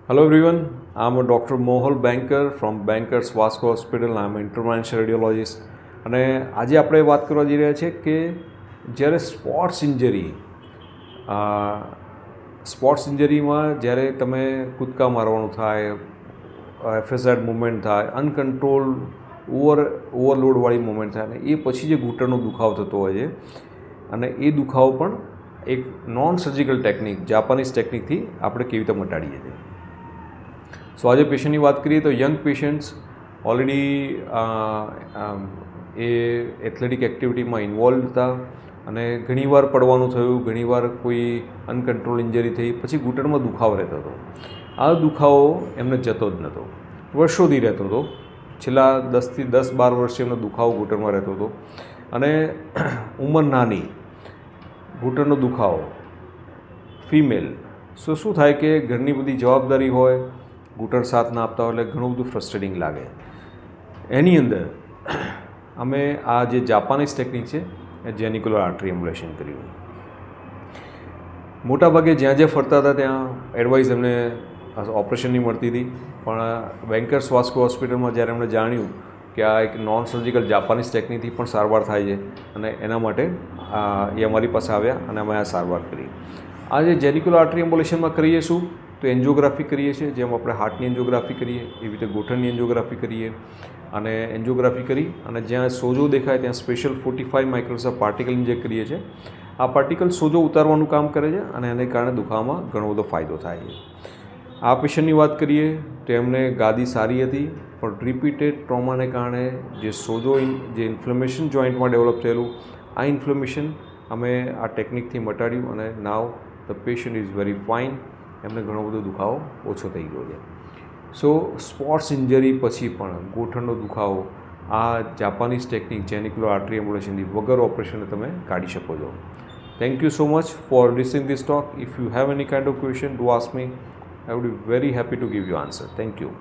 Hello everyone, I'm a Dr. Mohal Banker from Bankers Vasco Hospital. I'm an interventional radiologist. અને આજે આપણે વાત કરવા જઈ રહ્યા છીએ કે જ્યારે સ્પોર્ટ્સ ઇન્જરીમાં જ્યારે તમે કૂદકા મારવાનું થાય, એફએસઆઈડ મૂવમેન્ટ થાય, અનકન્ટ્રોલ ઓવરલોડવાળી મૂવમેન્ટ થાય ને એ પછી જે ઘૂંટણનો દુખાવો થતો હોય છે અને એ દુખાવો પણ એક નોન સર્જિકલ ટેકનિક, જાપાનીઝ ટેકનિકથી આપણે કેવી રીતે મટાડીએ છીએ. સો આજે પેશન્ટની વાત કરીએ તો યંગ પેશન્ટ્સ ઓલરેડી એ એથ્લેટિક એક્ટિવિટીમાં ઇન્વોલ્વ હતા અને ઘણીવાર પડવાનું થયું, ઘણીવાર કોઈ અનકન્ટ્રોલ ઇન્જરી થઈ, પછી ઘૂંટણમાં દુખાવો રહેતો હતો. આ દુખાવો એમને જતો જ નહોતો, વર્ષોથી રહેતો હતો. છેલ્લા 10-12 વર્ષથી એમનો દુખાવો ઘૂંટણમાં રહેતો હતો અને ઉંમર નાની, ઘૂંટણનો દુખાવો, ફિમેલ. શું થાય કે ઘરની બધી જવાબદારી હોય, ઘૂંટણ સાથ ના આપતા હોય એટલે ઘણું બધું ફ્રસ્ટ્રેટિંગ લાગે. એની અંદર અમે આ જે જાપાનીઝ ટેકનિક છે એ જેનિક્યુલર આર્ટરી એમ્બ્યુલેશન કર્યું. મોટાભાગે જ્યાં જ્યાં ફરતા હતા ત્યાં એડવાઇસ એમને ઓપરેશનની મળતી હતી, પણ બેન્કર્સ વાસ્કો હોસ્પિટલમાં જ્યારે એમણે જાણ્યું કે આ એક નોન સર્જિકલ જાપાનીઝ ટેકનિકથી પણ સારવાર થાય છે અને એના માટે એ અમારી પાસે આવ્યા અને અમે આ સારવાર કરી. આ જે જેનિક્યુલર આર્ટરી એમ્બ્યુલેશનમાં કરીએ શું તો એન્જિયોગ્રાફી કરીએ છીએ, જેમ આપણે હાર્ટની એન્જિયોગ્રાફી કરીએ એવી રીતે ઘૂંટણની એન્જિયોગ્રાફી કરીએ અને એન્જિયોગ્રાફી કરી અને જ્યાં સોજો દેખાય ત્યાં સ્પેશિયલ 45 માઇક્રોન્સ પાર્ટિકલ ઇન્જેક્ટ કરીએ છીએ. આ પાર્ટિકલ સોજો ઉતારવાનું કામ કરે છે અને એને કારણે દુખાવામાં ઘણો બધો ફાયદો થાય છે. આ પેશન્ટની વાત કરીએ તો એમને ગાદી સારી હતી, પણ રિપીટેડ ટ્રોમાને કારણે જે સોજો, જે ઇન્ફ્લેમેશન જોઈન્ટમાં ડેવલપ થયેલું, આ ઇન્ફ્લેમેશન અમે આ ટેકનિકથી મટાડ્યું અને નાવ the patient is very fine. એમને ઘણો બધો દુખાવો ઓછો થઈ ગયો છે. સો સ્પોર્ટ્સ ઇન્જરી પછી પણ ગોઠણનો દુખાવો આ જાપાનીઝ ટેકનિક જેનિક્યુલર આર્ટરી એમ્બ્યુલેશનથી વગર ઓપરેશને તમે કાઢી શકો છો. Thank you so much for listening this talk. If you have any kind of question, do ask me. I would be very happy to give you answer. Thank you.